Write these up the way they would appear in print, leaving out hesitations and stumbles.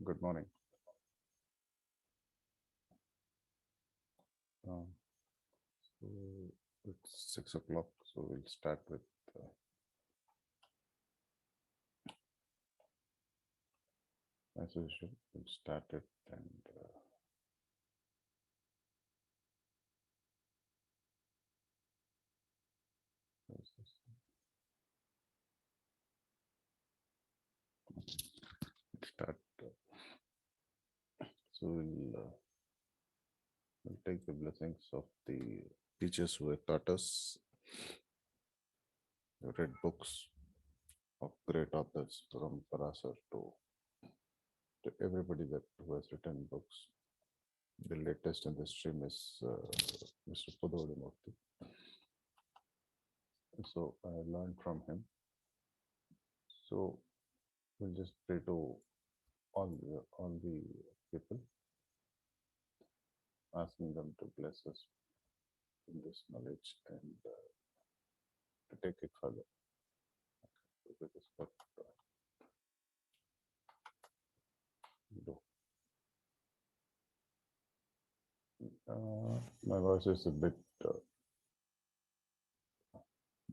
Good morning. Um, so it's 6 o'clock, so we'll start with as usual. We'll start it and where's this? Start. So we'll take the blessings of the teachers who have taught us, read books of great authors from Parasar to everybody that who has written books. The latest in the stream is Mr. Pudodimurthy. So I learned from him. So we'll just pray to all the people, asking them to bless us in this knowledge and to take it further. So this is what we do. My voice is a bit.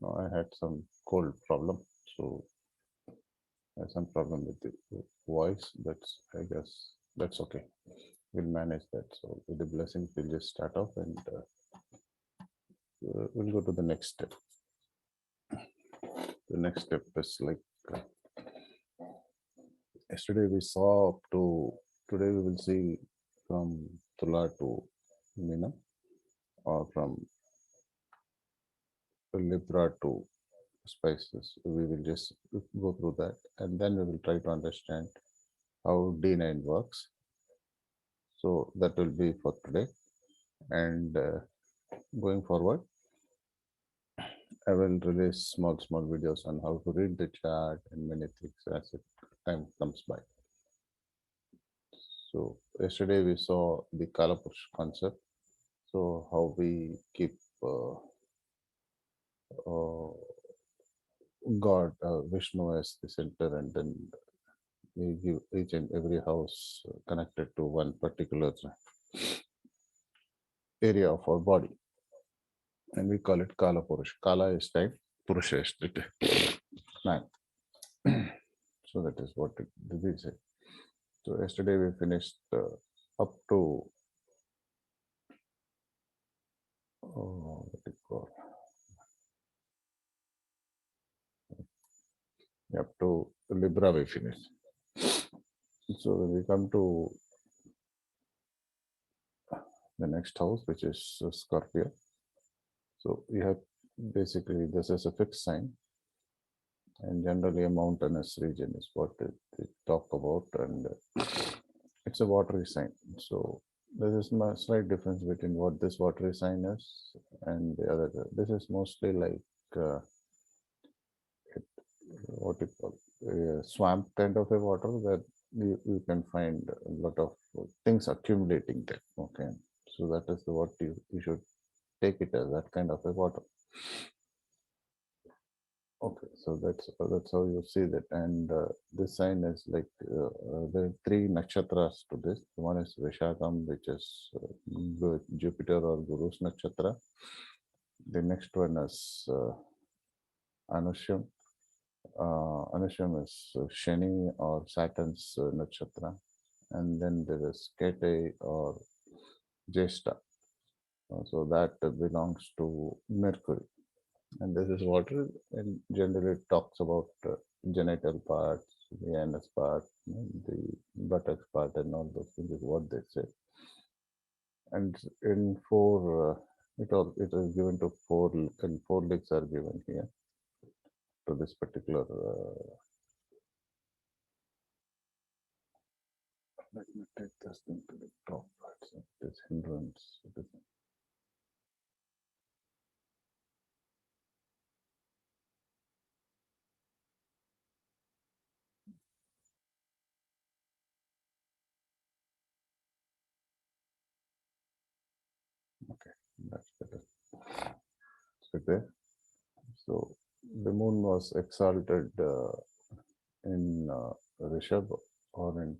No, I had some cold problem, so I had some problem with the voice. I guess that's okay. We'll manage that. So with the blessings, we'll just start off and we'll go to the next step. The next step is like yesterday we saw up to today we will see from Tula to Mina, or from Libra to spices. We will just go through that and then we will try to understand how D9 works. So that will be for today. And going forward, I will release small videos on how to read the chart and many things as time comes by. So yesterday we saw the Kalapurush concept. So how we keep God, Vishnu as the center, and then we give each and every house connected to one particular area of our body, and we call it Kala Purush. Kala is time, Purusha is nine. So that is what we say. So yesterday we finished up to what do you call? Up to Libra we finished. So when we come to the next house, which is Scorpio. So we have basically this is a fixed sign, and generally a mountainous region is what they talk about, and it's a watery sign. So there is a slight difference between what this watery sign is and the other. This is mostly like what you call a swamp kind of a water where you can find a lot of things accumulating there. Okay, so that is what you should take it as, that kind of a water. Okay, so that's how you see that, and this sign is like there are three nakshatras to this. One is Vishakam, which is Jupiter or Guru's nakshatra. The next one is Anusham. Anusham is Shani or Saturn's nakshatra, and then there is Kete or Jesta. So that belongs to Mercury. And this is water, and generally it talks about genital parts, the anus part, the buttocks part, and all those things is what they say. And in four, it is given to four, and four legs are given here to this particular. Let me take this thing to the top. This hindrance. Okay, that's better. Okay. So the moon was exalted in Rishabh, or in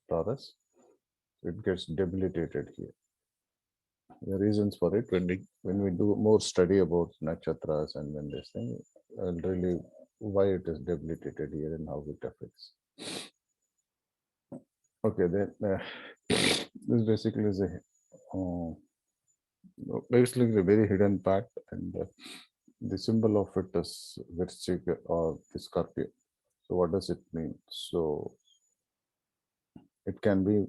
Taurus, it gets debilitated here. The reasons for it, when we do more study about nakshatras and when this thing, really why it is debilitated here and how it affects. Okay, then this basically is basically a very hidden part, and the symbol of it is Virchika or the Scorpio. So what does it mean? So it can be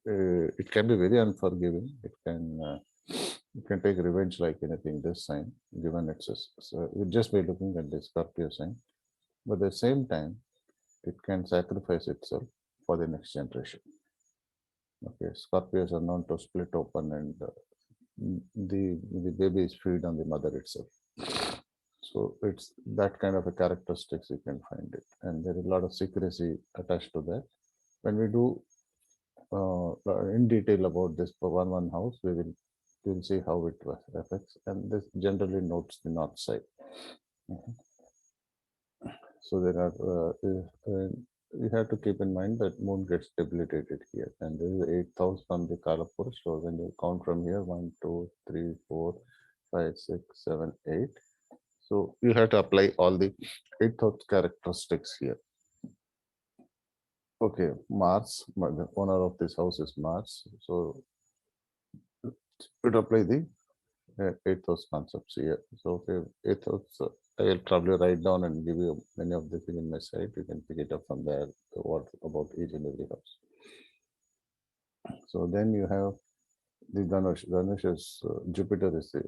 very unforgiving. It can take revenge like anything. This sign, given it's so just by looking at the Scorpio sign, but at the same time, it can sacrifice itself for the next generation. Okay, Scorpios are known to split open and the baby is feed on the mother itself. So it's that kind of a characteristics you can find it, and there is a lot of secrecy attached to that. When we do in detail about this for one house, we will see how it affects, and this generally notes the north side. Mhm. So there are you have to keep in mind that moon gets debilitated here, and there is 8th house from the Kalapur. So when you count from here, 1, 2, 3, 4, 5, 6, 7, 8. So you have to apply all the 8th house characteristics here. Okay, Mars, the owner of this house is Mars. So it apply the 8th house concepts here. So okay, 8th house, I'll probably write down and give you many of the things in my site. You can pick it up from there. What about each and every house? So then you have the Dhanush. Dhanush is Jupiter is the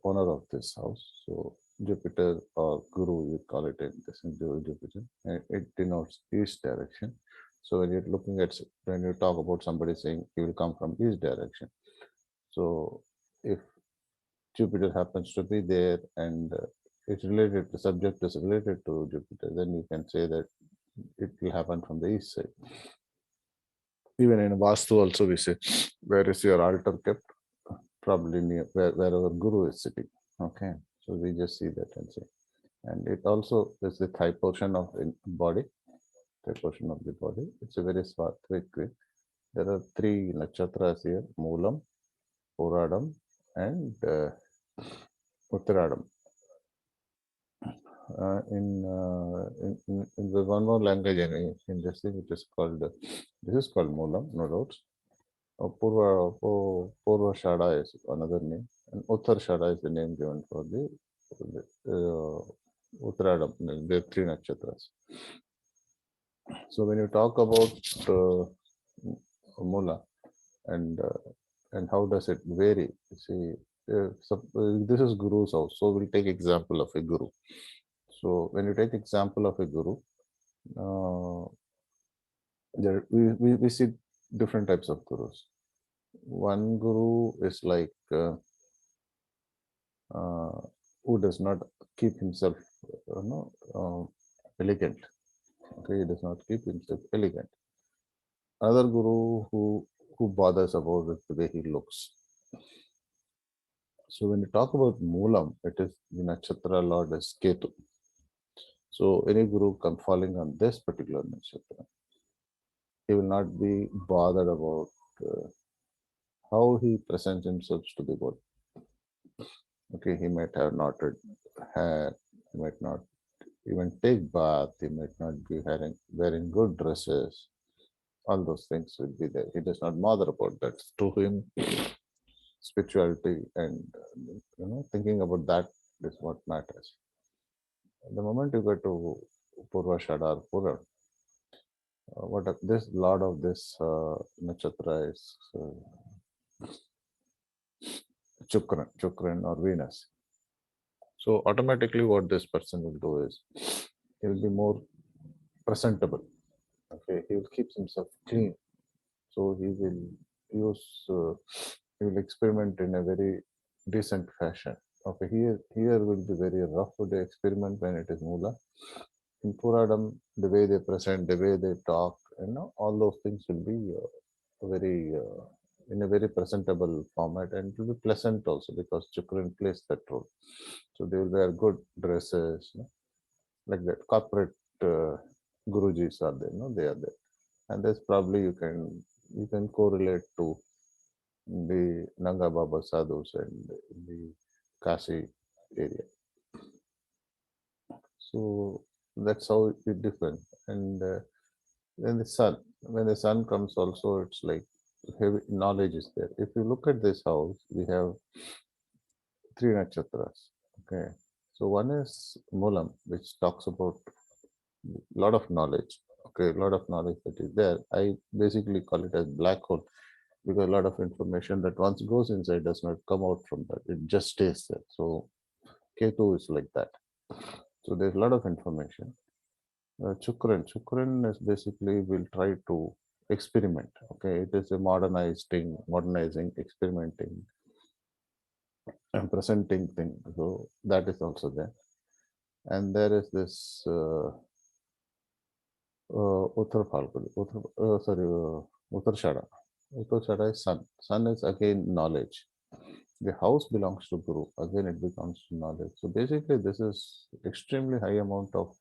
owner of this house. So Jupiter or Guru, you call it in this Jupiter, and it denotes east direction. So when you're looking at when you talk about somebody saying he will come from east direction, so if Jupiter happens to be there and it's related, the subject is related to Jupiter, then you can say that it will happen from the east side. Even in Vastu also we say, where is your altar kept? Probably near wherever Guru is sitting. Okay, so we just see that and say. And it also is the thigh portion of the body, thigh portion of the body. It's a very swathvik. There are 3 nakshatras here, Moolam, Puradam, and Uttaradam. In the one more language in this thing, it is called this is called Moolam, no doubts. Purva Shada is another name, and Uttar Shada is the name given for the Uttaradam, the 3 nakshatras. So when you talk about Mula and how does it vary? See, this is Guru's house, so we'll take example of a Guru. So when you take example of a Guru, we see different types of Gurus. One Guru is like who does not keep himself elegant. Okay, he does not keep himself elegant. Another Guru who bothers about it, the way he looks. So when you talk about Moolam, it is the Nakshatra Lord is Ketu. So any Guru falling on this particular Nakshatra, he will not be bothered about how he presents himself to the world. Okay, he might have knotted hair, he might not even take bath, he might not be wearing good dresses. All those things will be there. He does not bother about that. To him, spirituality and thinking about that is what matters. The moment you get to Purva Shadar Pura, this lord of this nakshatra is Chukran or Venus. So automatically what this person will do is he will be more presentable. Okay, he will keep himself clean. So he will use he will experiment in a very decent fashion. Okay, here will be very rough to the experiment when it is Mula. In Puradam, the way they present, the way they talk, all those things will be very in a very presentable format, and it will be pleasant also because Chukran plays that role. So they will wear good dresses, like that corporate Gurujis are there, no, they are there, and there's probably you can correlate to the Nanga Baba sadhus and the Kasi area. So that's how it different. And then the sun, when the sun comes, also it's like heavy knowledge is there. If you look at this house, we have three nakshatras. Okay, so one is Mulam, which talks about a lot of knowledge. Okay, a lot of knowledge that is there. I basically call it as black hole because a lot of information that once goes inside does not come out from that. It just stays there. So Ketu is like that. So there's a lot of information. Chukran is basically will try to experiment. Okay, it is a modernizing, experimenting, and presenting thing. So that is also there. And there is this Uttar Falguni, Uttar Shada is sun. Sun is again knowledge. The house belongs to Guru. Again, it becomes knowledge. So basically, this is extremely high amount of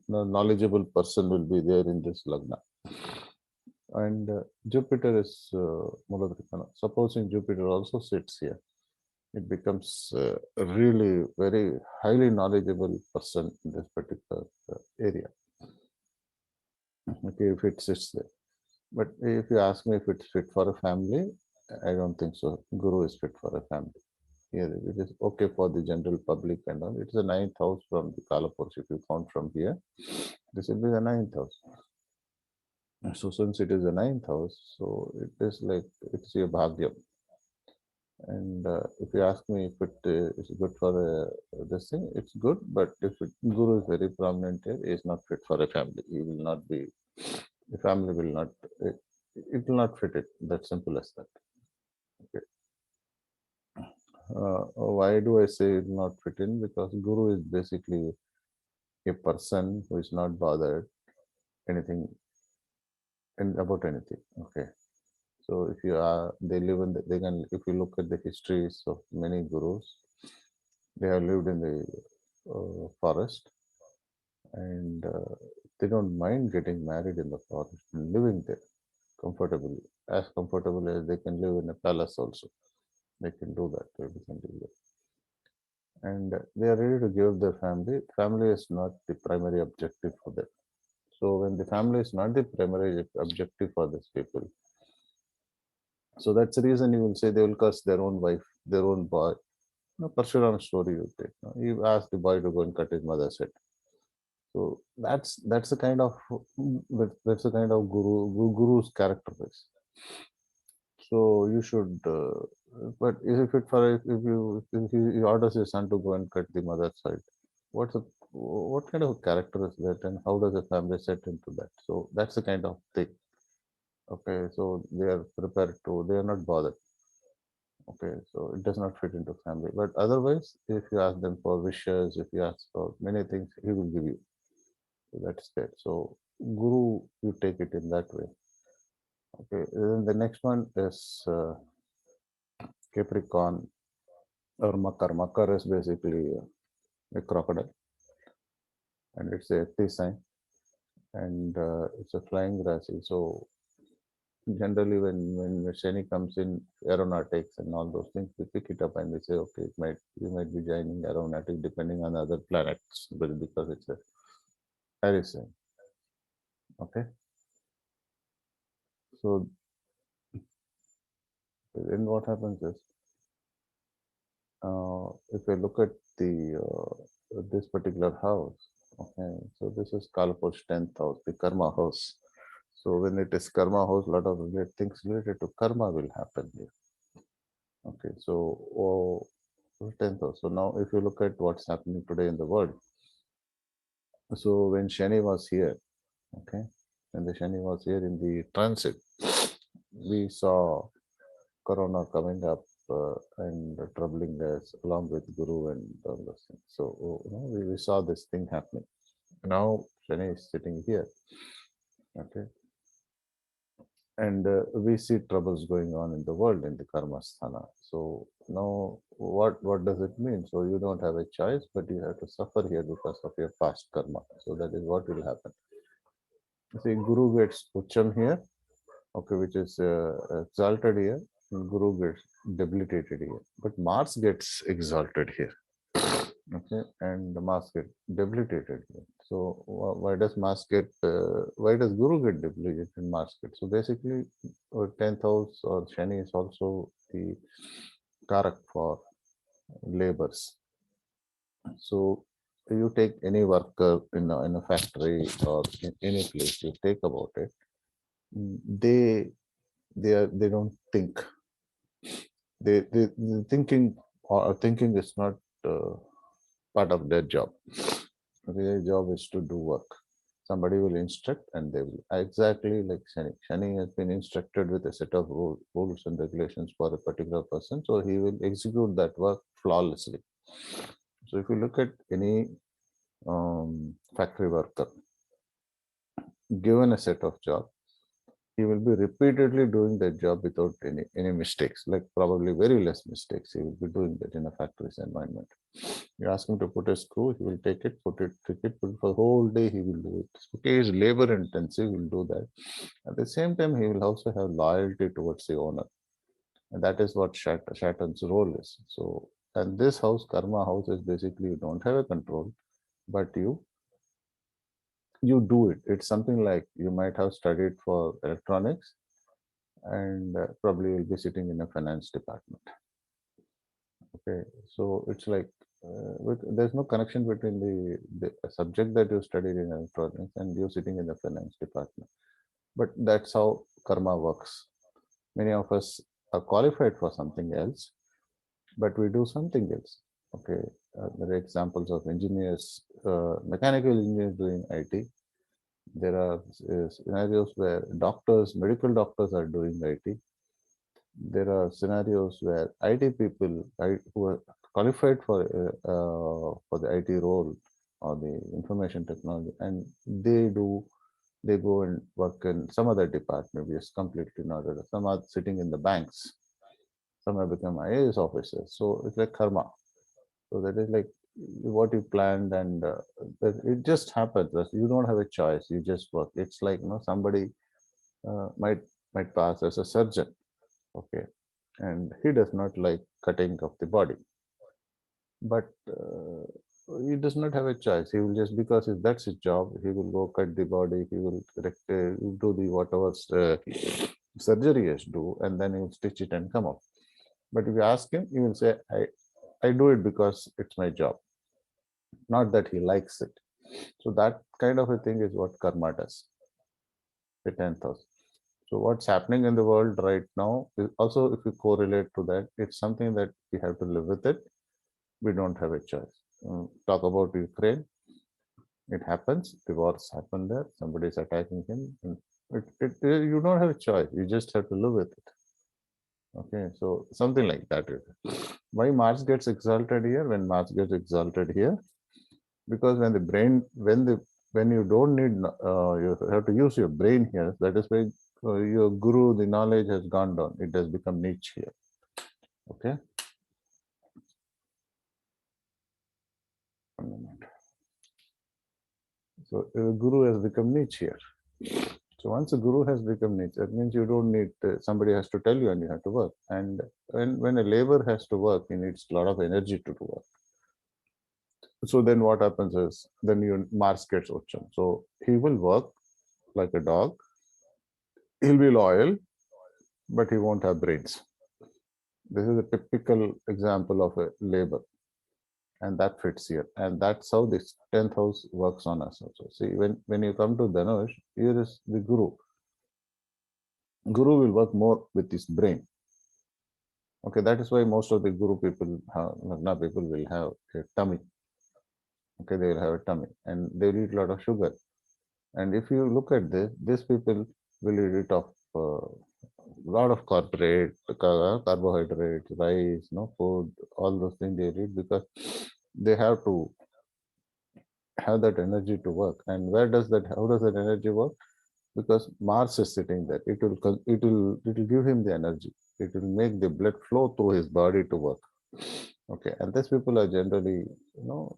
knowledgeable person will be there in this lagna. And Jupiter is Mulatrikana. Supposing Jupiter also sits here, it becomes a really very highly knowledgeable person in this particular area. Okay, if it sits there. But if you ask me if it's fit for a family, I don't think so. Guru is fit for a family. Here it is okay for the general public and all. It's the ninth house from the Kalapurs. If you count from here, this will be the ninth house. So since it is the ninth house, so it is like it's your bhagyam. And if you ask me if it is good for this thing, it's good. But if Guru is very prominent here, he is not fit for a family. He will not be. The family will not. It will not fit it. That simple as that. Okay. Why do I say it not fit in? Because Guru is basically a person who is not bothered anything and about anything. Okay. So if you are, they live in, they can, if you look at the histories of many gurus, they have lived in the forest and they don't mind getting married in the forest and living there comfortably, as comfortable as they can live in a palace also. They can do that. They can do that. And they are ready to give their family. Family is not the primary objective for them. So when the family is not the primary objective for these people, so that's the reason you will say they will curse their own wife, their own boy. No, Parshuram story you take. No? You ask the boy to go and cut his mother's head. So that's the kind of that's the kind of guru's character is. So you should, but if it for if he orders his son to go and cut the mother's side, what's a what kind of a character is that, and how does a family set into that? So that's the kind of thing. Okay, so they are prepared to. They are not bothered. Okay, so it does not fit into family. But otherwise, if you ask them for wishes, if you ask for many things, he will give you. So that's there. So Guru, you take it in that way. Okay, then the next one is Capricorn or Makar. Makar is basically a crocodile, and it's a T sign, and it's a flying Rasi. So generally, when Shani comes in aeronautics and all those things, we pick it up and we say, okay, it might you might be joining aeronautics depending on other planets, but because it's a Aries sign. Okay, so then what happens is, if I look at the this particular house, okay, so this is Kalaposh 10th house, the karma house. So when it is karma house, a lot of things related to karma will happen here. Okay, so 10th house. So now if you look at what's happening today in the world, so when Shani was here, okay, when the Shani was here in the transit, we saw Corona coming up and troubling us along with Guru and all those things. So we saw this thing happening. Now Shani is sitting here, okay, and we see troubles going on in the world in the karma sthana. So now what does it mean? So you don't have a choice, but you have to suffer here because of your past karma. So that is what will happen. See, Guru gets Ucham here, okay, which is exalted here. Guru gets debilitated here. But Mars gets exalted here, okay, and the Mars get debilitated here. So why does Mars get? Why does Guru get debilitated and Mars get? So basically, 10th house or Shani is also the karak for labors. So you take any worker in a factory or in any place, you take about it. They they don't think. The thinking or thinking is not part of their job. Their job is to do work. Somebody will instruct and they will exactly like Shani. Shani has been instructed with a set of rules and regulations for a particular person, so he will execute that work flawlessly. So if you look at any factory worker given a set of job, he will be repeatedly doing that job without any mistakes, like probably very less mistakes. He will be doing that in a factory's environment. You ask him to put a screw, he will take it, put it, take it, put it for the whole day. He will do it. Okay, he's labor intensive. He will do that. At the same time, he will also have loyalty towards the owner, and that is what Saturn's role is. So, and this house, karma house, is basically you don't have a control, but you do it. It's something like you might have studied for electronics and probably you'll be sitting in a finance department. Okay, so it's like there's no connection between the subject that you studied in electronics and you sitting in the finance department. But that's how karma works. Many of us are qualified for something else, but we do something else. Okay, there are examples of engineers, mechanical engineers doing IT. There are scenarios where doctors, medical doctors are doing IT. There are scenarios where IT people who are qualified for the IT role or the information technology, and they go and work in some other department which is completely not. Some are sitting in the banks. Some have become IAS officers. So it's like karma. So that is like what you planned, and it just happens. You don't have a choice. You just work. It's like somebody uh, might might pass as a surgeon. Okay, and he does not like cutting of the body, but he does not have a choice. He will just, because if that's his job, he will go cut the body. He will do the whatever surgery he has to do, and then he will stitch it and come up. But if you ask him, he will say, I do it because it's my job, not that he likes it. So that kind of a thing is what karma does. The 10th house. So what's happening in the world right now is also, if you correlate to that, it's something that we have to live with it. We don't have a choice. Talk about Ukraine. It happens. The wars happen there. Somebody is attacking him. And you don't have a choice. You just have to live with it. Okay, so something like that. Why Mars gets exalted here? When Mars gets exalted here, because when the brain, when you don't need, you have to use your brain here. That is why your guru, the knowledge has gone down. It has become niche here. Okay. One moment. So guru has become niche here. So once a guru has become niche, that means you don't need somebody has to tell you and you have to work. And when a labor has to work, he needs a lot of energy to do work. So then what happens is then you Mars gets Ucham. So he will work like a dog. He'll be loyal, but he won't have brains. This is a typical example of a labor, and that fits here. And that's how this 10th house works on us also. See, when you come to Dhanush, here is the Guru. Guru will work more with his brain. Okay, that is why most of the Guru people, Lagna people will have a tummy. Okay, they will have a tummy and they will eat a lot of sugar. And if you look at this, these people will eat of lot of corporate carbohydrates, rice, food, all those things they eat because they have to have that energy to work. And where does that? How does that energy work? Because Mars is sitting there. It will give him the energy. It will make the blood flow through his body to work. Okay, and these people are generally,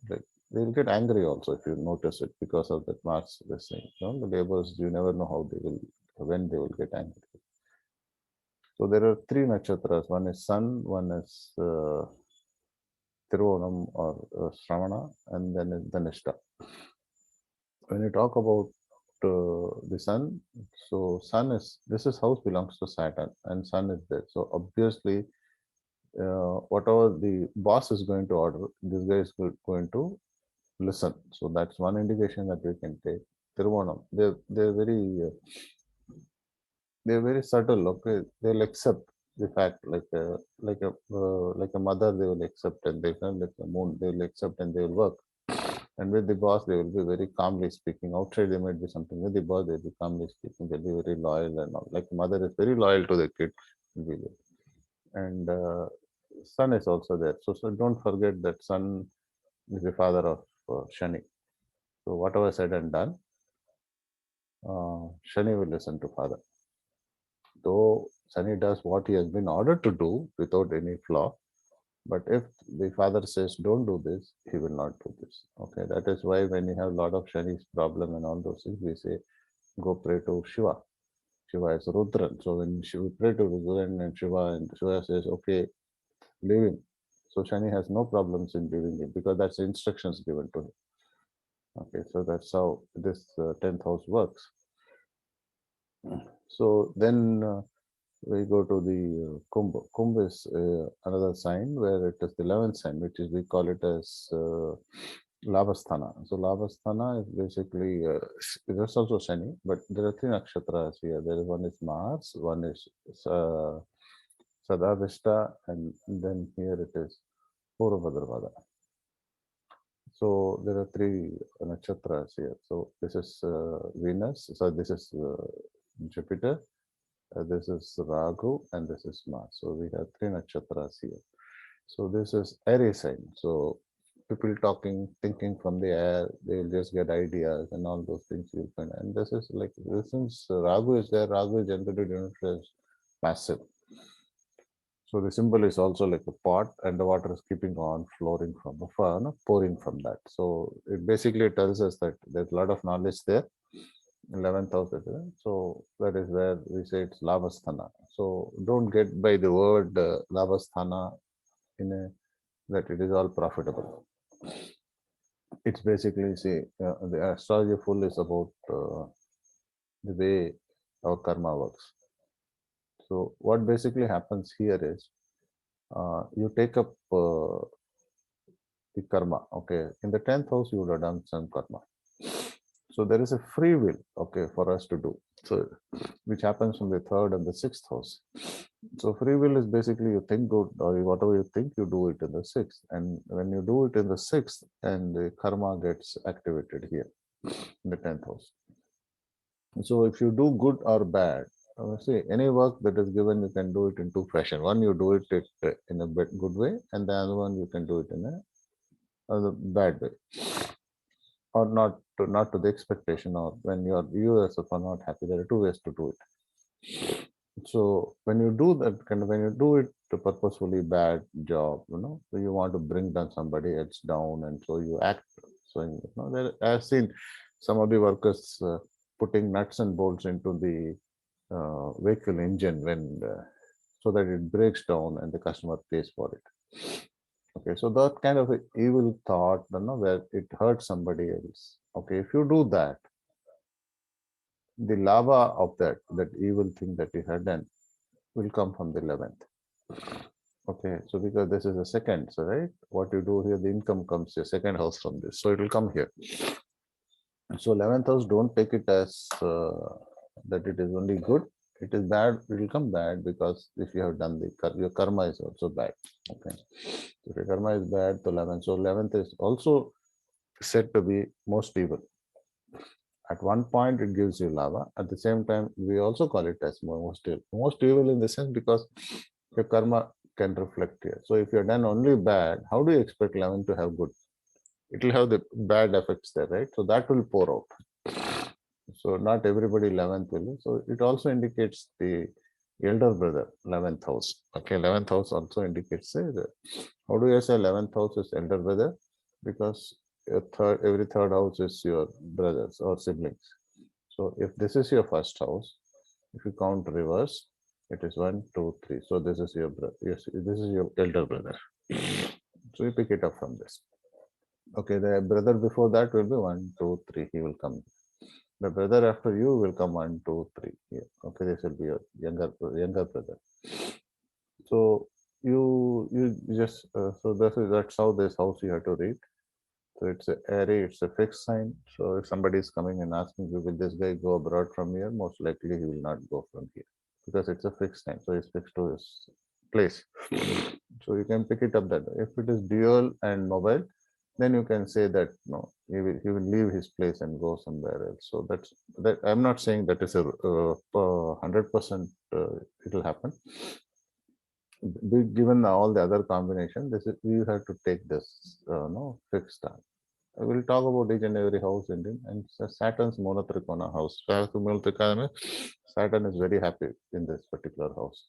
like they will get angry also if you notice it because of that Mars this thing. The neighbors, you never know how they will, when they will get angry. So there are three nakshatras. One is Sun, one is Tiruvonam or Shravana, and then is Dhanishta. When you talk about the Sun, so Sun is, this is house belongs to Saturn, and Sun is there. So obviously, whatever the boss is going to order, this guy is going to listen. So that's one indication that we can take. Tiruvonam, they're very subtle. Okay, they'll accept the fact, like a mother, they will accept, and they can, like the moon, they will accept and they will work. And with the boss, they will be very calmly speaking. Outside, they might be something. With the boss, they'll be calmly speaking. They'll be very loyal and all. Like the mother is very loyal to the kid. And Sun is also there. So don't forget that Sun is the father of Shani. So whatever said and done, Shani will listen to father. Though Shani does what he has been ordered to do without any flaw, but if the father says don't do this, he will not do this. Okay, that is why when you have a lot of Shani's problem and all those things, we say go pray to Shiva. Shiva is Rudran. So when we pray to Rudran and Shiva says, okay, leave him. So Shani has no problems in leaving him because that's the instructions given to him. Okay, so that's how this 10th house works. So then we go to the Kumbh. Kumbh is another sign where it is the 11th sign, which is, we call it as Labhasthana. So Labhasthana is basically, there's also Shani, but there are three nakshatras here. There is one is Mars, one is Sadavishta, and then here it is Purvabhadrapada. So there are three nakshatras here. So this is Venus, so this is Jupiter, this is Rahu, and this is Mars. So we have three nakshatras here. So this is Aries sign. So people talking, thinking from the air, they will just get ideas and all those things you can. And this is like, since Rahu is there, Rahu is generally denoted as passive. So the symbol is also like a pot, and the water is keeping on flowing from the far, pouring from that. So it basically tells us that there's a lot of knowledge there. 11th house. So that is where we say it's Lavasthana. So don't get by the word Lavasthana in a, that it is all profitable. It's basically, say, the astrology full is about the way our karma works. So what basically happens here is you take up the karma. Okay, in the 10th house you would have done some karma. So there is a free will, okay, for us to do. So which happens in the 3rd and the 6th house. So free will is basically you think good, or whatever you think, you do it in the 6th. And when you do it in the 6th, and the karma gets activated here in the 10th house. So if you do good or bad, see, any work that is given, you can do it in two fashion. One, you do it in a good way, and the other one, you can do it in a bad way, or not to the expectation, or when you yourself are not happy. There are two ways to do it. So when you do that when you do it to purposefully bad job, so you want to bring down somebody else down, and so you act. So I've seen some of the workers putting nuts and bolts into the vehicle engine when so that it breaks down and the customer pays for it. Okay, so that kind of evil thought, where it hurts somebody else. Okay, if you do that, the lava of that evil thing that you had done will come from the 11th. Okay, so because this is the second, so right, what you do here, the income comes your second house from this, so it will come here. So 11th house, don't take it as that it is only good. It is bad, it will come bad, because if you have done your karma is also bad. Okay, so if your karma is bad, to 11th, so 11th is also said to be most evil. At one point, it gives you lava. At the same time, we also call it as most evil. Most evil in the sense because your karma can reflect here. So if you're done only bad, how do you expect 11 to have good? It will have the bad effects there, right? So that will pour out. So not everybody 11th will. So it also indicates the elder brother, 11th house. Okay, 11th house also indicates, say, how do you say 11th house is elder brother? Because every third house is your brothers or siblings. So if this is your first house, if you count reverse, it is 1, 2, 3. So this is your brother. Yes, this is your elder brother. So you pick it up from this. Okay, the brother before that will be 1, 2, 3. He will come. The brother after you will come 1, 2, 3. Here. Okay, this will be your younger brother. So you just so that's how this house you have to read. So it's a array, it's a fixed sign. So if somebody is coming and asking you, will this guy go abroad from here? Most likely he will not go from here because it's a fixed sign. So he's fixed to his place. So you can pick it up that way. If it is dual and mobile, then you can say that no, he will leave his place and go somewhere else. So that's that. I'm not saying that is a 100% it will happen. Given all the other combination, this is you have to take this no fixed star. We'll talk about each and every house in it. And Saturn's monotrikona house. Saturn is very happy in this particular house.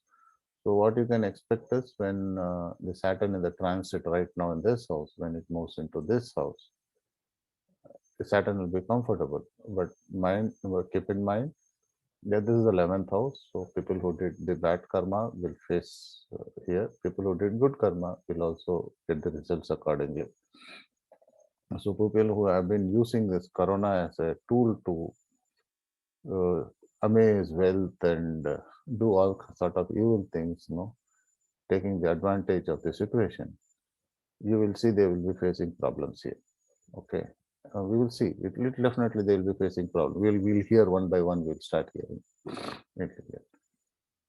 So what you can expect is when the Saturn in the transit right now in this house, when it moves into this house, the Saturn will be comfortable. But keep in mind that this is the 11th house. So people who did the bad karma will face here. People who did good karma will also get the results accordingly. So people who have been using this corona as a tool to amaze wealth and do all sort of evil things, taking the advantage of the situation, you will see they will be facing problems here. Okay, we will see. It definitely they will be facing problems. We'll hear one by one. We'll start hearing.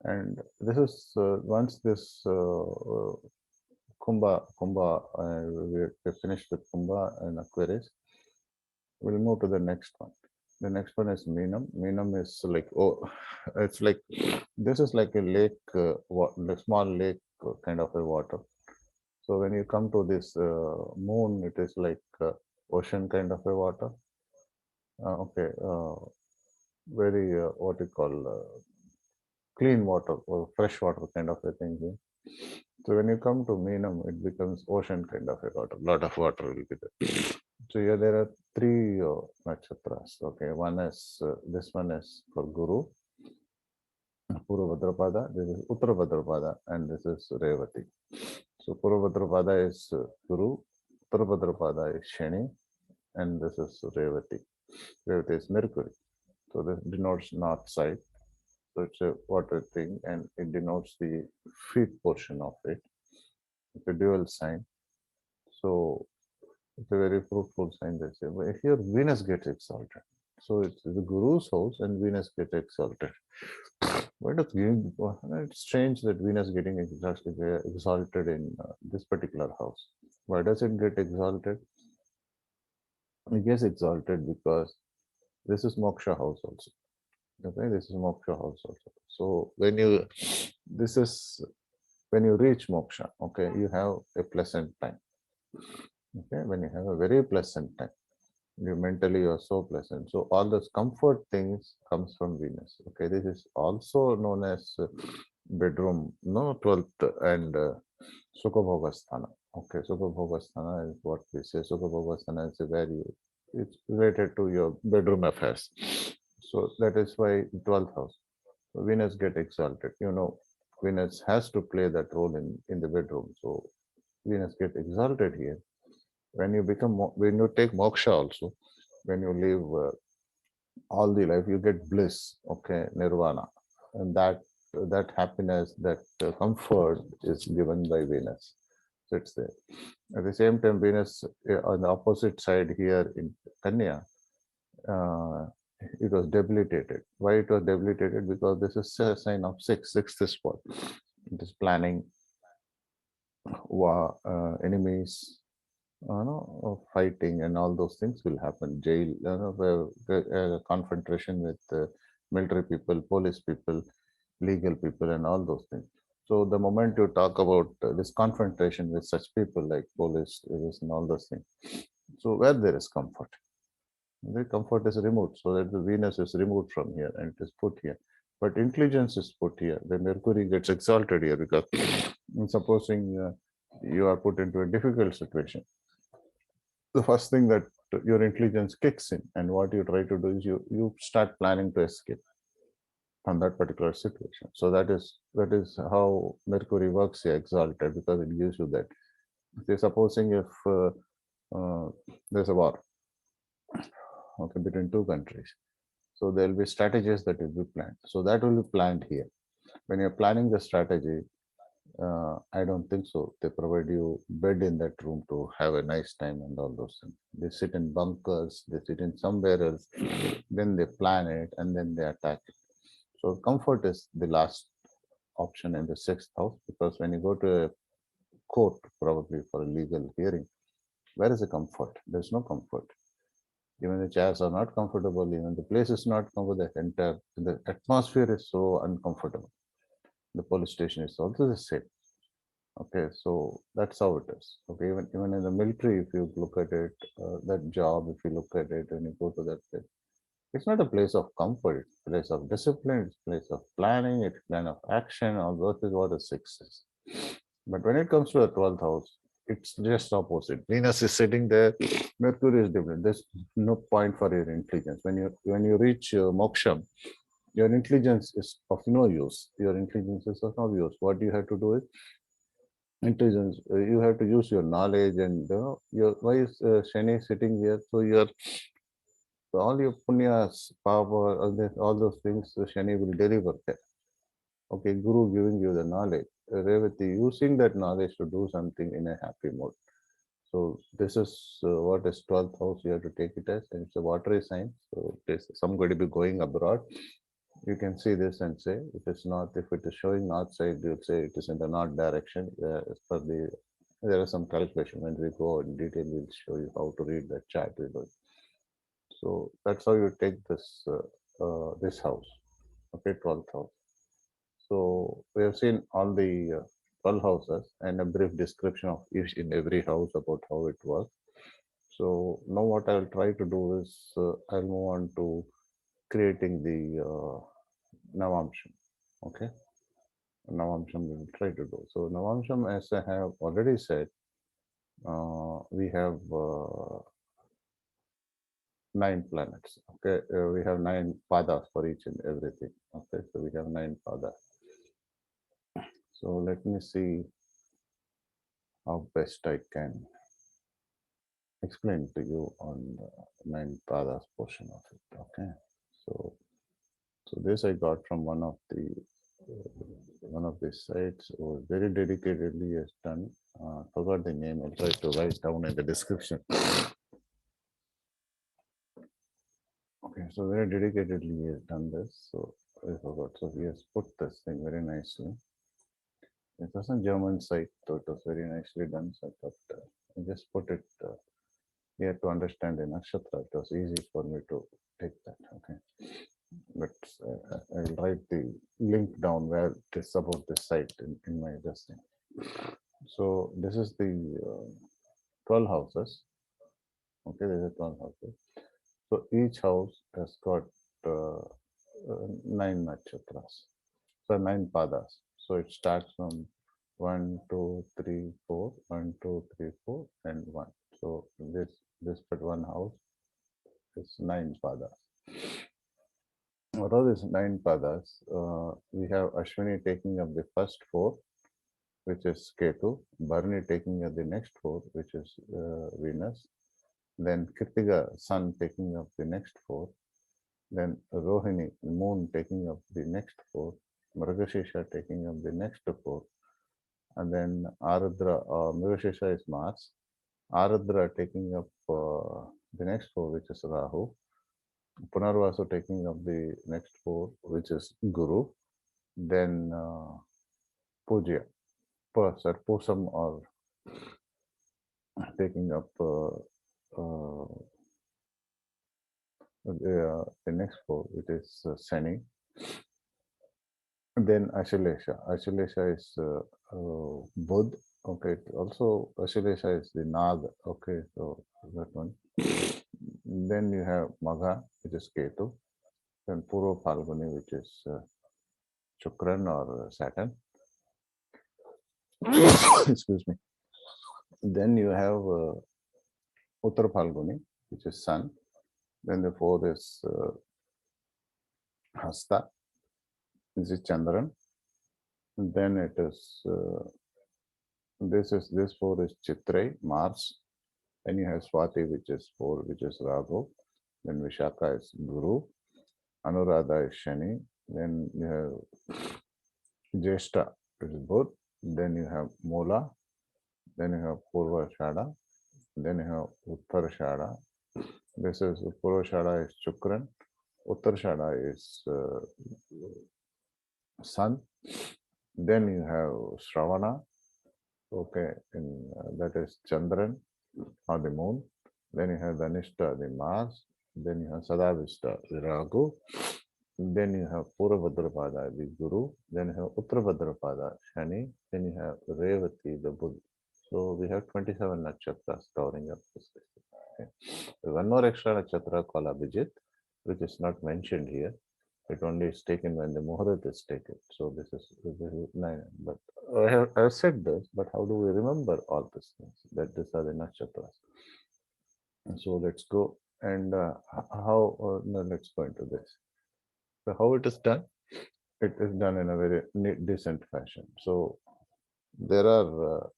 And this is once this Kumbha, we're finished with Kumbha and Aquarius. We'll move to the next one. The next one is Meenam. Meenam is like, it's like, this is like a lake, a small lake kind of a water. So when you come to this moon, it is like ocean kind of a water. Okay, very, what you call, clean water or fresh water kind of a thing here. So when you come to Meenam, it becomes ocean kind of a water. Lot of water will be there. So here there are three Nachatras. Okay, this one is for Guru, Purva Bhadrapada, this is Uttara Bhadrapada, and this is Revati. So Purva Bhadrapada is Guru, Uttara Bhadrapada is Shani, and this is Revati. Revati is Mercury. So this denotes north side. So it's a water thing, and it denotes the feet portion of it. It's a dual sign. So it's a very fruitful sign, they say. But here Venus gets exalted. So it's the Guru's house and Venus gets exalted. Why does it's strange that Venus getting exalted in this particular house. Why does it get exalted? It gets exalted because this is Moksha house also. Okay, this is Moksha house also. So when you reach Moksha, okay, you have a pleasant time. Okay, when you have a very pleasant time, you are so pleasant. So all those comfort things comes from Venus. Okay, this is also known as bedroom, 12th and Sukhabhogasthana. Okay, Sukhabhogasthana is what we say. Sukhabhogasthana is it's related to your bedroom affairs. So that is why 12th house. So Venus get exalted. Venus has to play that role in the bedroom. So Venus get exalted here. When you take moksha also, when you live all the life, you get bliss, okay, nirvana, and that happiness, that comfort is given by Venus. So it's there. At the same time, Venus on the opposite side here in Kanya, it was debilitated. Why it was debilitated? Because this is a sign of sixth is what? It is planning, enemies, fighting and all those things will happen. Jail, confrontation with military people, police people, legal people, and all those things. So the moment you talk about this confrontation with such people like police and all those things, so where there is comfort, the comfort is removed. So that the Venus is removed from here and it is put here. But intelligence is put here. The Mercury gets exalted here because supposing you are put into a difficult situation. the first thing that your intelligence kicks in, and what you try to do is you start planning to escape from that particular situation. So that is how Mercury works here, exalted, because it gives you that. Say, supposing if uh, there's a war, okay, between two countries, so there will be strategies that will be planned. So that will be planned here. When you're planning the strategy, I don't think so. They provide you bed in that room to have a nice time and all those things. They sit in bunkers, they sit in somewhere else, then they plan it and then they attack it. So comfort is the last option in the sixth house, because when you go to a court, probably for a legal hearing, where is the comfort? There's no comfort. Even the chairs are not comfortable, even the place is not comfortable, the atmosphere is so uncomfortable. The police station is also the same. Okay, so that's how it is. Okay, even in the military, if you look at it, that job, if you look at it, when you go to that place, it's not a place of comfort. It's a place of discipline. It's a place of planning. It's a plan of action. All that is what a six is. But when it comes to the 12th house, it's just opposite. Venus is sitting there. Mercury is different. There's no point for your intelligence. When you reach moksha, your intelligence is of no use. Your intelligence is of no use. What you have to do is intelligence. You have to use your knowledge, and your why is Shani sitting here? So all your punyas, power, all those things, Shani will deliver there. Okay, Guru giving you the knowledge. Revati using that knowledge to do something in a happy mode. So this is what is 12th house. You have to take it as, and it's a watery sign. So there's somebody be going abroad. You can see this and say, if it's not, if it is showing north side, you'll say it is in the north direction. As per there is some calculation. When we go in detail, we'll show you how to read that chart. So that's how you take this house. Okay, 12th house. So we have seen all the 12 houses and a brief description of each in every house about how it works. So now what I'll try to do is I'll move on to creating the Navamsham. Okay, Navamsham we will try to do. So Navamsham, as I have already said, we have 9 planets. Okay, we have 9 padas for each and everything. Okay, so we have 9 padas. So let me see how best I can explain to you on the 9 padas portion of it. Okay, so this I got from one of the sites who very dedicatedly has done. Forgot the name. I'll try to write down in the description. Okay, so very dedicatedly he has done this. So I forgot. So he has put this thing very nicely. It was a German site, so it was very nicely done. So I thought I just put it here to understand the nakshatra. It was easy for me to take that. Okay, but I'll write the link down where it is about the site in my listing. So this is the 12 houses. Okay, there's 12 houses. So each house has got 9 nakshatras. So 9 padas. So it starts from 1, 2, 3, 4, 1, 2, 3, 4, and 1. So this but one house is 9 padas. What are these 9 padas? We have Ashwini taking up the first 4, which is Ketu. Bharani taking up the next 4, which is Venus. Then Kritika, Sun taking up the next 4. Then Rohini, Moon taking up the next 4. Mrigashesha taking up the next 4. And then Aradra, Mrigashesha is Mars. Aradra taking up the next 4, which is Rahu. Punarvasu taking up the next 4, which is Guru. Then Puja, Pusam or taking up the next 4, which is Sani. Then Ashilesha. Ashilesha is Budh. Okay. Also, Ashilesha is the Nag. Okay. So that one. Then you have Magha, which is Ketu. Then Purva Phalguni, which is Shukran or Saturn. Excuse me. Then you have Uttar Phalguni, which is Sun. Then the fourth is Hasta, which is Chandran. Then it is this four is Chitrai, Mars. Then you have Swati, which is four, which is Rahu. Then Vishaka is Guru. Anuradha is Shani. Then you have Jeshta, which is Budh. Then you have Mula. Then you have Purva Shada. Then you have Uttar Shada. This is Purva Shada is Chukran. Uttar Shada is Sun. Then you have Shravana. Okay, that is Chandran or the moon. Then you have Dhanishta, the Mars. Then you have Sadavishta, the Rahu. Then you have Purabhadrapada, the Guru. Then you have Uttarabhadrapada, Shani. Then you have Revati, the Buddha. So we have 27 nakshatras covering up this. Okay. One more extra nakshatra called Abhijit, which is not mentioned here. It only is taken when the Muhurat is taken. So this is 9. But I have said this, but how do we remember all these things? That these are the nakshatras. So let's go and how, no, let's go into this. So how it is done? It is done in a very decent fashion. So there are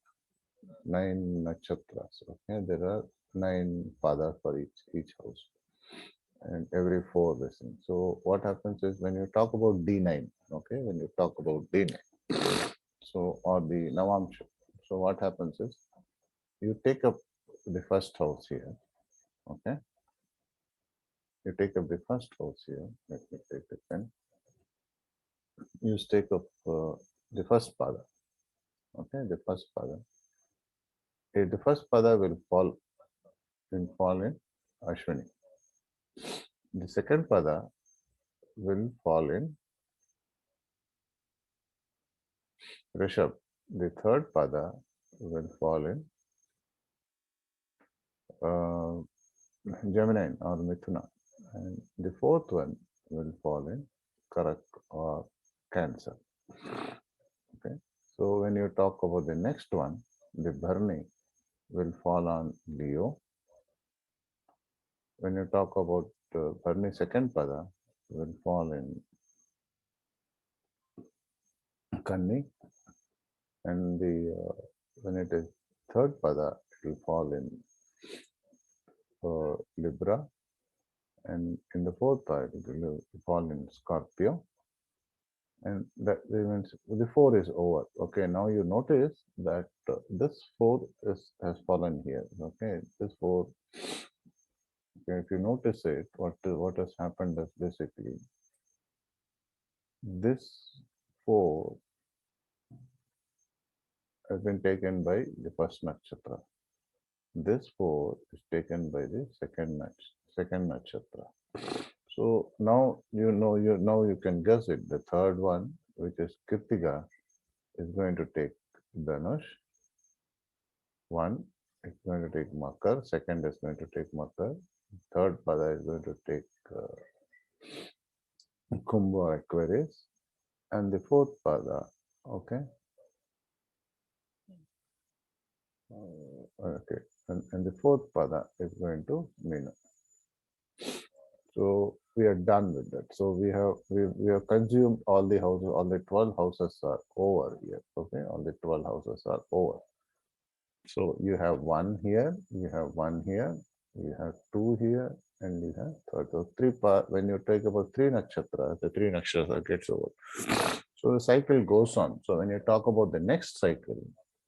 9 nakshatras. Okay, there are 9 padas for each house, and every 4 listen. So what happens is when you talk about D9, okay, when you talk about D9, so or the Navamsha, so what happens is you take up the first house here, okay, you take up the first house here. Let me take the pen. You take up the first pada, okay, the first pada. The first pada will fall in Ashwini. The second pada will fall in Rishabh. The third pada will fall in Gemini or Mithuna. And the fourth one will fall in Karak or Cancer. Okay. So when you talk about the next one, the Bharni will fall on Leo. When you talk about Bharni second pada, will fall in Kanni. And the when it is third pada, it will fall in Libra, and in the fourth pada, it will fall in Scorpio, and that means the 4 is over. Okay, now you notice that this 4 has fallen here. Okay, this 4. Okay, if you notice it, what has happened is basically this 4 has been taken by the first nakshatra. This 4 is taken by the second nakshatra. So now now you can guess it. The third one, which is Kritika, is going to take Dhanush. 1 is going to take Makar. Second is going to take Makar. Third pada is going to take Kumbha, Aquarius, and the fourth pada, okay. Okay, and the fourth pada is going to Meena. So we are done with that. So we have consumed all the houses. All the 12 houses are over here. Okay, all the 12 houses are over. So you have 1 here, you have 1 here, you have 2 here, and you have third. So when you take about 3 nakshatras, the 3 nakshatras gets over. So the cycle goes on. So when you talk about the next cycle,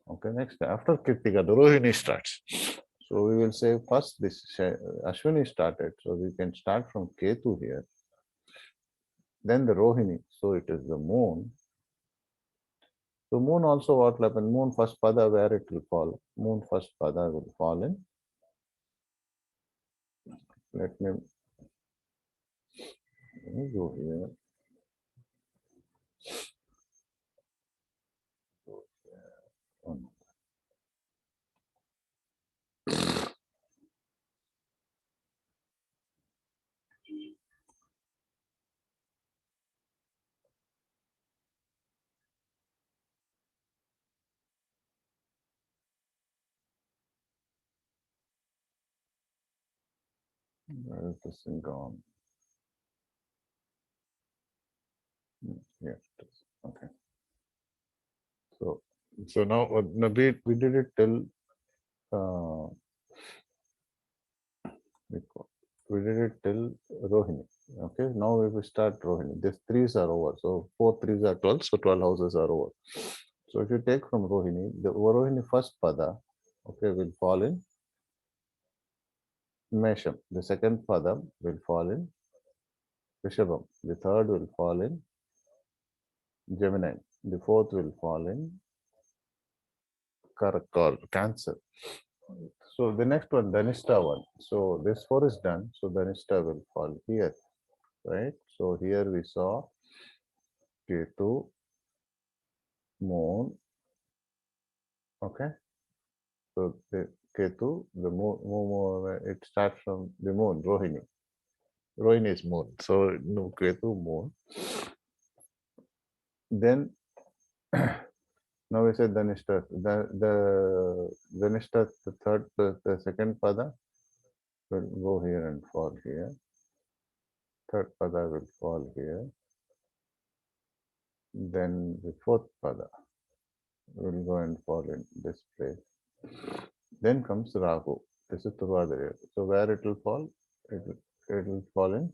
okay, next after Kritika, the Rohini starts. So we will say first this Ashwini started. So we can start from Ketu here. Then the Rohini. So it is the moon. So moon also what will happen? Moon first pada where it will fall. Moon first pada will fall in. Let me go here. Where is this thing gone? Here it is. Okay. So, so now no, we did it till uh, we did it till Rohini. Okay. Now we will start Rohini. These threes are over. So four threes are 12. So 12 houses are over. So if you take from Rohini, the Rohini first pada, okay, will fall in Mesham. The second pada will fall in Rishabham. The third will fall in Gemini. The fourth will fall in Cancer. So the next one, Dhanishta one. So this four is done. So Dhanishta will fall here, right? So here we saw Ketu, Moon. Okay. So the Ketu, the moon, it starts from the moon, Rohini. Rohini is moon. So no, Ketu, moon. Then now we said Dhanishta. The Dhanishta, the third, the second pada will go here and fall here. Third pada will fall here. Then the fourth pada will go and fall in this place. Then comes Rahu. This is Turvadari. So where it will fall? It will fall in.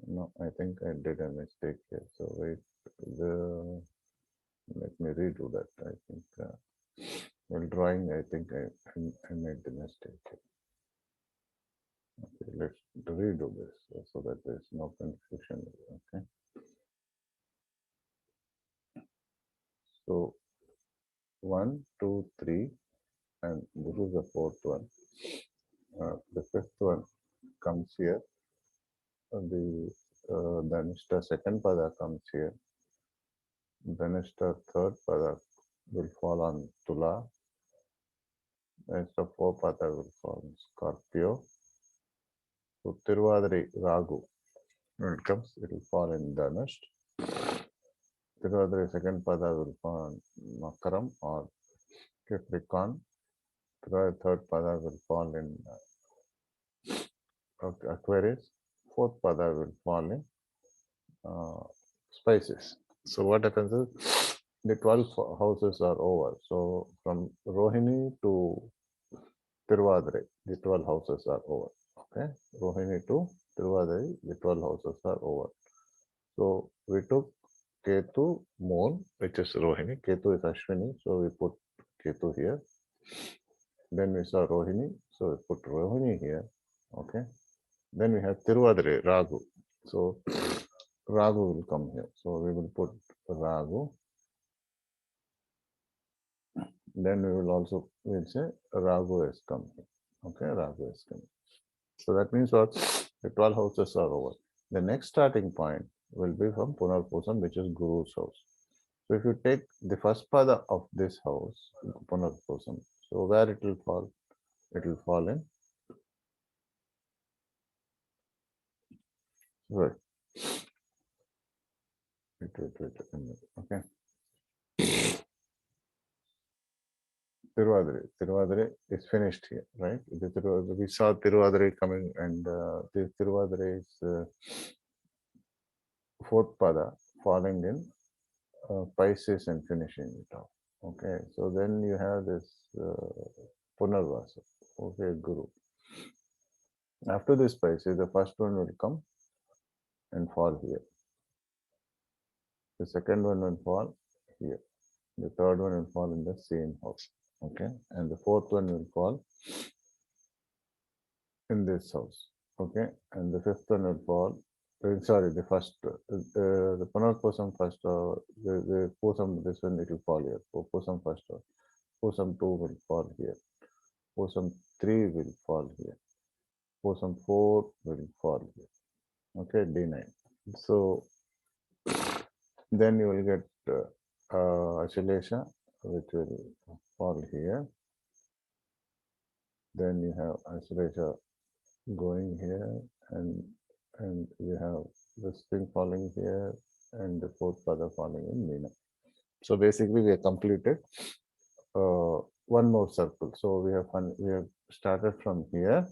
No, I think I did a mistake here. So wait, the let me redo that. I think while drawing, I think I made the mistake here. Okay, let's redo this so that there's no confusion. Okay. So 1, 2, 3, and this is the fourth one. The fifth one comes here. The Dhanishta second pada comes here. Dhanishta third pada will fall on Tula. Dhanishta fourth pada will fall on Scorpio. So Tiruvadari Ragu, when it comes, it will fall in Dhanush. Tiruvadari second pada will fall on Makaram or Capricorn. Tiruvadari third pada will fall in Aquarius. Fourth pada will fall in Spices. So what happens is the 12 houses are over. So from Rohini to Tiruvadari, the 12 houses are over. Okay, Rohini to Tiruvadari, the 12 houses are over. So we took Ketu, Moon, which is Rohini. Ketu is Ashwini, so we put Ketu here. Then we saw Rohini, so we put Rohini here. Okay. Then we have Tiruvadari, Ragu. So Ragu will come here. So we will put Ragu. Then we will also we'll say Ragu has come here. Okay, Ragu has come. So that means what? The 12 houses are over. The next starting point will be from Punarpusam, which is Guru's house. So if you take the first pada of this house, Punarpusam, so where it will fall? It will fall in. Right. Wait. Okay. Tiruvadari is finished here, right? We saw Tiruvadari coming, and the Tiruvadari is fourth pada falling in Pisces and finishing it off. Okay, so then you have this Punarvasa. Okay, Guru. After this Pisces, the first one will come and fall here. The second one will fall here. The third one will fall in the same house. Okay, and the fourth one will fall in this house. Okay, and the fifth one will fall. Sorry, the first, the Punarposam first, the Posam, this one it will fall here. Posam first, Posam 2 will fall here. Posam 3 will fall here. Posam 4 will fall here. Okay, D9. So then you will get Achalesha, which will fall here. Then you have Achalesha going here, and you have this thing falling here, and the fourth pada falling in Meena. So basically, we have completed one more circle. So we have started from here,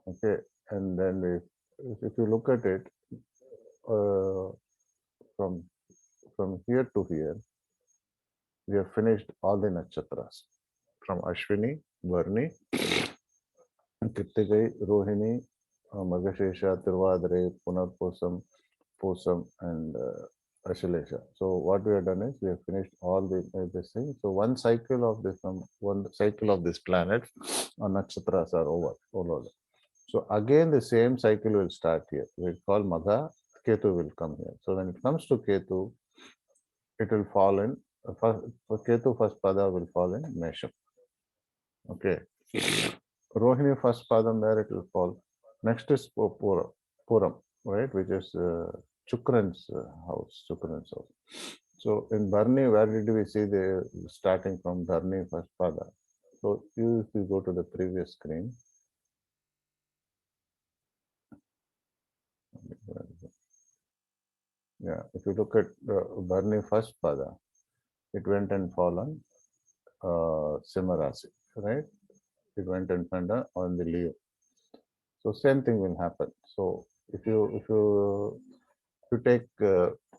Okay, and then if you look at it uh, from here to here, we have finished all the nakshatras from Ashwini, Varni, Kittigai, Rohini, Magashesha, Tiruvadare, Punarposam, Posam, and Ashalesha. So what we have done is we have finished all this thing. So one cycle of this planet or nakshatras are over. So again the same cycle will start here. We call Magha, Ketu will come here. So when it comes to Ketu, it will fall in for Ketu first pada will fall in Mesham. Okay. Rohini first padam there it will fall. Next is Puram, right, which is Chukran's house, Chukran's house. So in Bharni, where did we see the starting from Bharni first pada? So if you go to the previous screen, yeah, if you look at the Bharni first pada, it went and fallen Simharasi, right? It went and fell on the Leo. So same thing will happen. So if you take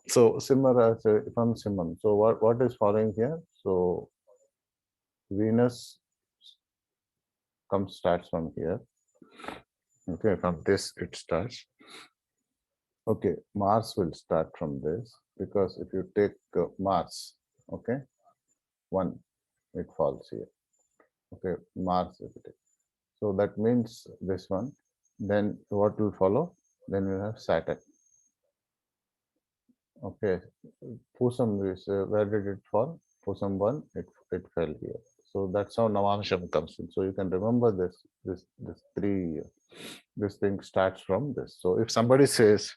so Simharasi from Simhan. So what is following here? So Venus starts from here. Okay, from this it starts. Okay, Mars will start from this because if you take Mars, okay, one, it falls here. Okay, Mars if you take. So that means this one. Then what will follow? Then we have Saturn. Okay, Pusam is where did it fall? Pusam one, it fell here. So that's how Navamsham comes in. So you can remember this three. This thing starts from this. So if somebody says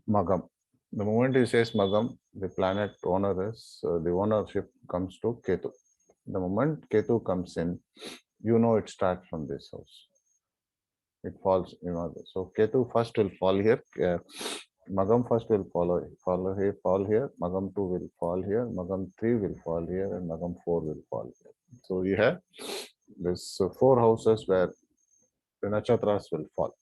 Magam, the moment he says Magam, the planet owner is the ownership comes to Ketu. The moment Ketu comes in, you know it starts from this house. It falls, So Ketu first will fall here. Magam first will fall here. Magam 2 will fall here. Magam 3 will fall here, and Magam 4 will fall here. So you have this four houses where the Nachatras will fall.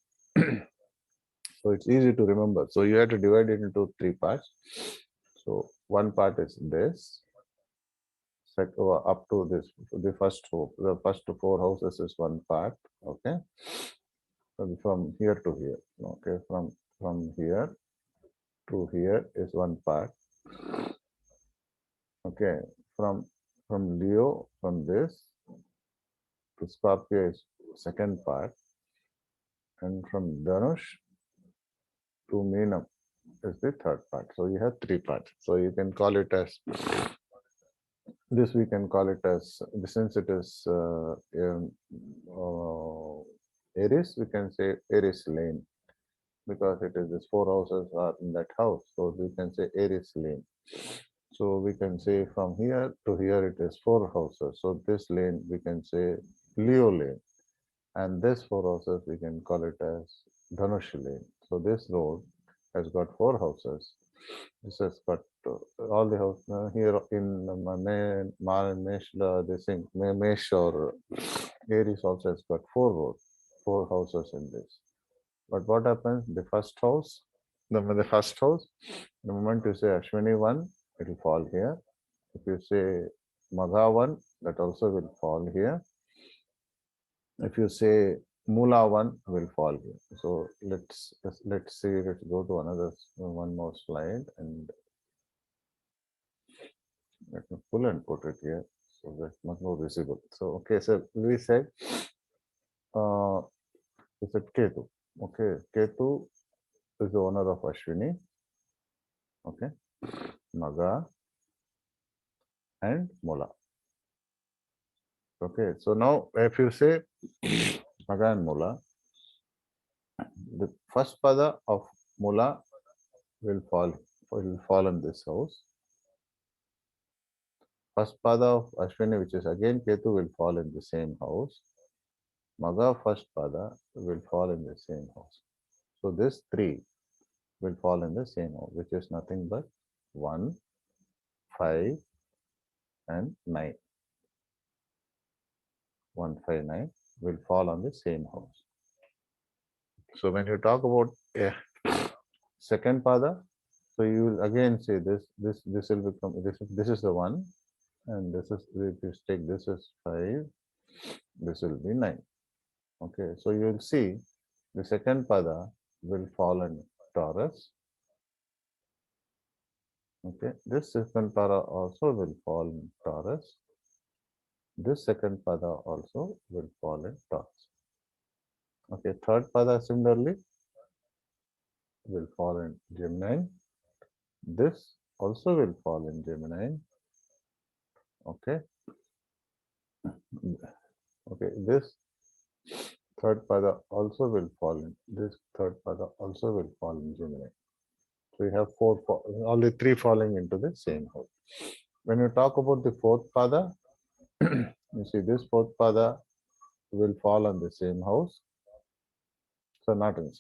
So it's easy to remember. So you have to divide it into three parts. So one part is this, up to this, the first four houses is one part. Okay, from here to here. Okay, from here to here is one part. Okay, from Leo, from this to Scorpio is second part, and from Dhanush to Meenam is the third part. So you have three parts. So you can call it as this. We can call it as, since it is Aries, we can say Aries lane because it is these four houses are in that house. So we can say Aries lane. So we can say from here to here it is four houses. So this lane we can say Leo lane. And this four houses we can call it as Dhanush lane. So this road has got four houses. This has got all the houses here in Mesh, this thing, Mesh or Aries also has got four houses in this. But what happens? The first house, the moment you say Ashwini 1, it will fall here. If you say Magha 1, that also will fall here. If you say Mula 1 will fall here. So let's see, let's go to another one more slide and let me pull and put it here so that's much more visible. So okay, so we said we said Ketu. Okay, Ketu is the owner of Ashwini. Okay, Magha and Mula. Okay, so now if you say Magha and Mula, the first pada of Mula will fall in this house. First pada of Ashwini, which is again Ketu, will fall in the same house. Magha first pada will fall in the same house. So this three will fall in the same house, which is nothing but 1, 5, and 9. 1, 5, 9. will fall on the same house. So when you talk about a second pada, so you will again say this will become this is the one, and this is if you take this is 5, this will be 9. Okay, so you will see the second pada will fall in Taurus. Okay, this second pada also will fall in Taurus. This second pada also will fall in Taurus. Okay, third pada similarly will fall in Gemini. This also will fall in Gemini. Okay. Okay, this third pada also will fall in. This third pada also will fall in Gemini. So you have only 3 falling into the same house. When you talk about the fourth pada, you see this fourth pada will fall on the same house. So not in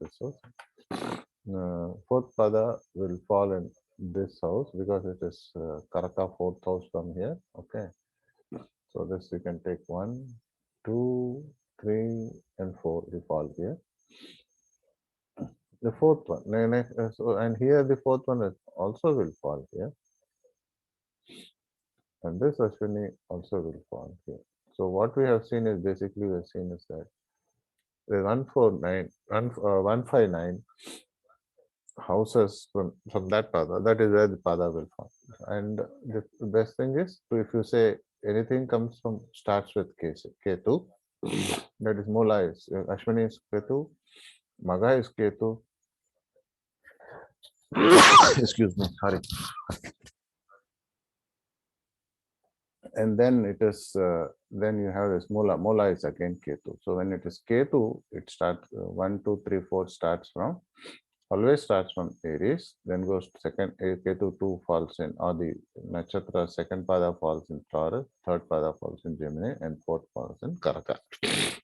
this house. Fourth pada will fall in this house because it is Karaka fourth house from here. Okay. So this you can take 1, 2, 3, and 4 will fall here. The fourth one, and here the fourth one is also will fall here. And this Ashwini also will fall here. So what we have seen is basically we have seen is that the 159 houses from that pada, that is where the pada will fall. And the best thing is if you say anything comes from starts with Ketu, that is Mula is Ashwini is Ketu, Maga is Ketu. Excuse me, sorry. And then it is then you have this Mula is again Ketu. So when it is Ketu, it starts 1, 2, 3, 4 starts from always starts from Aries, then goes to second Ketu 2 falls in, or the Nachatra second pada falls in Taurus, third pada falls in Gemini, and fourth falls in Karaka.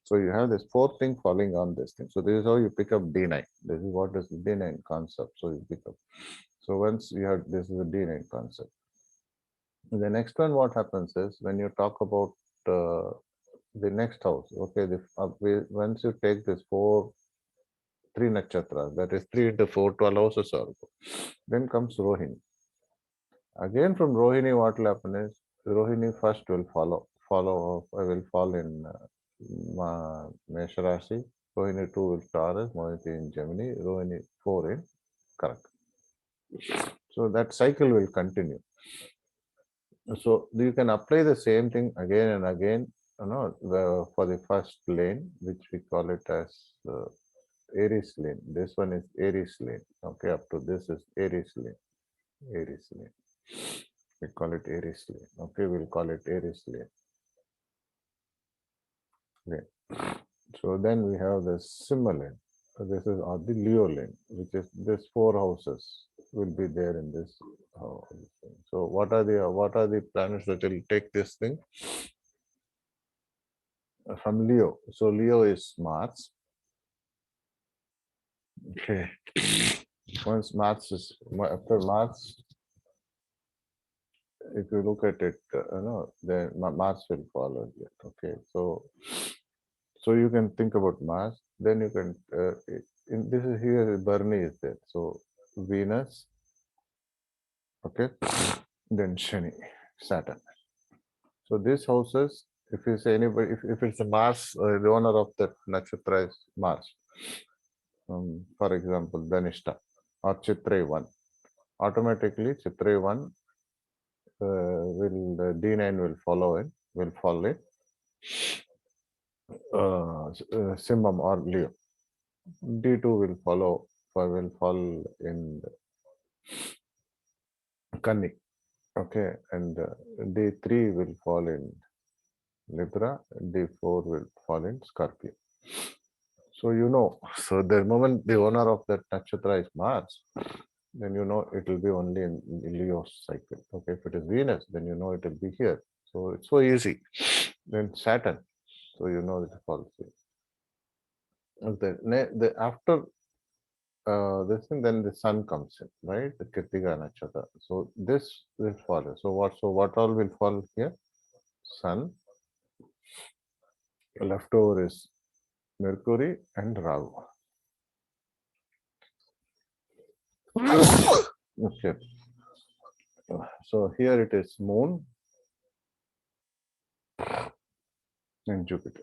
So you have this fourth thing falling on this thing. So this is how you pick up D9. This is what is the D9 concept. So you pick up. So once you have this is a D9 concept. The next one, what happens is when you talk about the next house, okay, once you take this 3 nakshatras, that is 3 into 4, 12 houses also. Then comes Rohini. Again from Rohini, what will happen is Rohini first will will fall in Mesha Rashi, Rohini 2 will Taurus, Rohini in Gemini, Rohini 4 in Karaka. So that cycle will continue. So you can apply the same thing again and again, for the first lane, which we call it as Aries lane. This one is Aries lane. Okay, up to this is Aries lane. Aries lane. We call it Aries lane. Okay, we'll call it Aries lane. Okay. So then we have the Simba lane. So this is the Leo lane, which is this 4 houses will be there in this house. So what are the planets that will take this thing? From Leo. So Leo is Mars. Okay. Once Mars is after Mars, if you look at it, then Mars will follow it. Okay. So you can think about Mars. Then you can this is here Bernie is there. So Venus. Okay. Then Shani, Saturn. So these houses, if you say anybody, if it's a Mars, the owner of that nakshatra is Mars. For example, Dhanishta or Chitra 1. Automatically, Chitra 1 D9 will follow it, will fall in Simbam or Leo. D2 will fall in Kanni. Okay, and D3 will fall in Libra, D4 will fall in Scorpio. So so the moment the owner of that nakshatra is Mars, then it will be only in Leo cycle. Okay, if it is Venus, then it will be here. So it's so easy. Then Saturn, so it falls here. Okay, after this thing, then the sun comes in, right? The Kritika nakshatra. So this will follow. So what all will fall here? Sun, Leftover is Mercury and Rahu. Okay. So here it is Moon and Jupiter.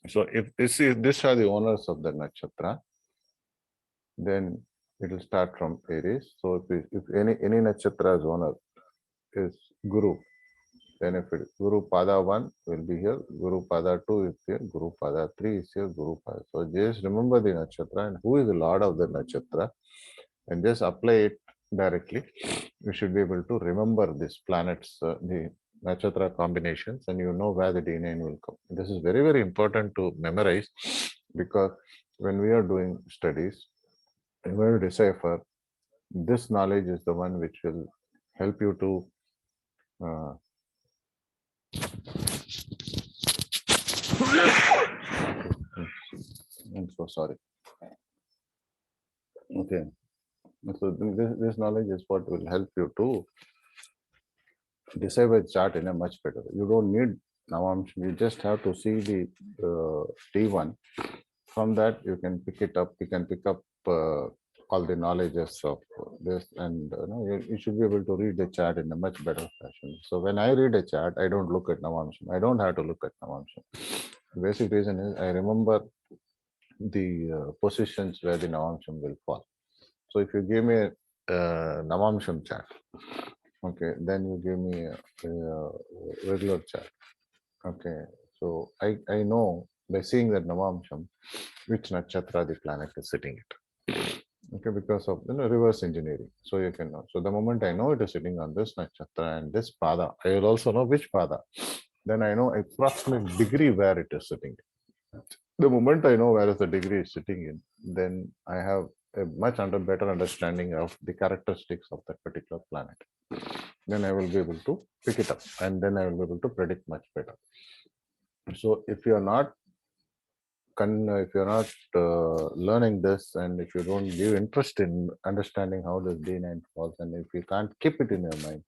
So if these are the owners of the nakshatra, then it will start from Aries. So if any nakshatra's owner is Guru, then if it Guru Pada 1 will be here, Guru Pada 2 is here, Guru Pada 3 is here, Guru Pada. So just remember the nakshatra and who is the lord of the nakshatra and just apply it directly. You should be able to remember these planets, the nakshatra combinations, and you know where the D9 will come. This is very, very important to memorize because when we are doing studies, when we decipher, this knowledge is the one which will help you to I'm so sorry. Okay. So this knowledge is what will help you to decipher chart in a much better. You don't need Navamsha. You just have to see the T1. From that, you can pick it up. You can pick up all the knowledges of this, and you should be able to read the chart in a much better fashion. So when I read a chart, I don't look at Navamsha. I don't have to look at Navamsha. The basic reason is I remember the positions where the Navamsham will fall. So if you give me a Navamsham chart, okay, then you give me a regular chart. Okay, so I know by seeing that Navamsham which nakshatra the planet is sitting at. Okay, because of reverse engineering. So you can know. So the moment I know it is sitting on this nakshatra and this pada, I will also know which pada. Then I know approximate degree where it is sitting. The moment I know where is the degree is sitting in, then I have a much better understanding of the characteristics of that particular planet. Then I will be able to pick it up, and then I will be able to predict much better. So if you are not learning this, and if you don't give interest in understanding how this D9 falls, and if you can't keep it in your mind,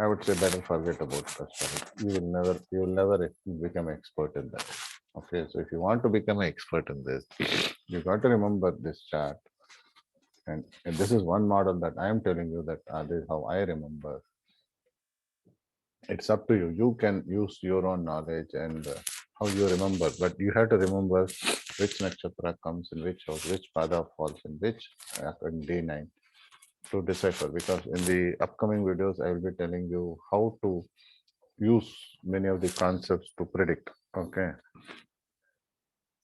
I would say better forget about astrology. You will never become expert in that. Okay, so if you want to become an expert in this, you got to remember this chart. And this is one model that I am telling you that this is how I remember. It's up to you. You can use your own knowledge and how you remember, but you have to remember which nakshatra comes in which house, which pada falls in which in D9 to decipher. Because in the upcoming videos, I will be telling you how to use many of the concepts to predict. Okay.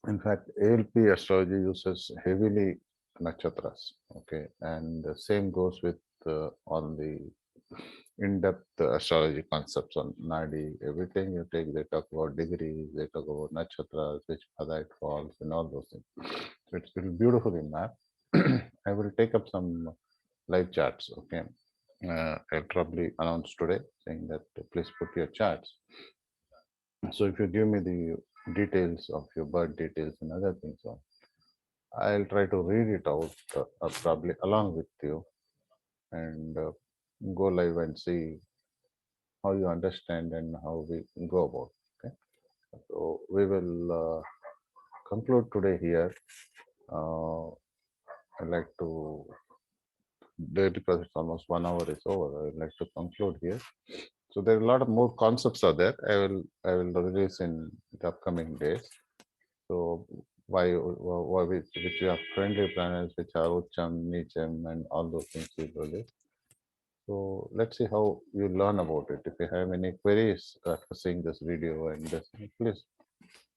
In fact, ALP astrology uses heavily nakshatras. Okay, and the same goes with all the in-depth astrology concepts on Nadi. Everything you take, they talk about degrees, they talk about nakshatras, which pada it falls, and all those things. So it's beautifully mapped. I will take up some live charts. Okay, I'll probably announce today saying that please put your charts. So if you give me the details of your birth details and other things on, I'll try to read it out probably along with you and go live and see how you understand and how we go about. Okay, so we will conclude today here. I'd like to because it's almost 1 hour is over. I'd like to conclude here. So there are a lot of more concepts are there. I will release in the upcoming days. So why which you have friendly planets which are Ucham, Nicham, and all those things usually. So let's see how you learn about it. If you have any queries after seeing this video and this, please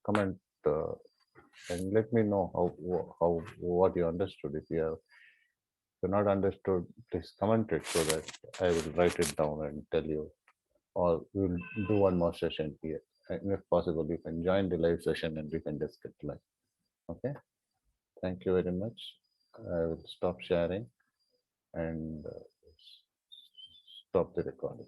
comment and let me know how what you understood. If you're not understood, please comment it so that I will write it down and tell you, or we'll do one more session here. And if possible, you can join the live session and we can discuss live. Okay. Thank you very much. I will stop sharing and stop the recording.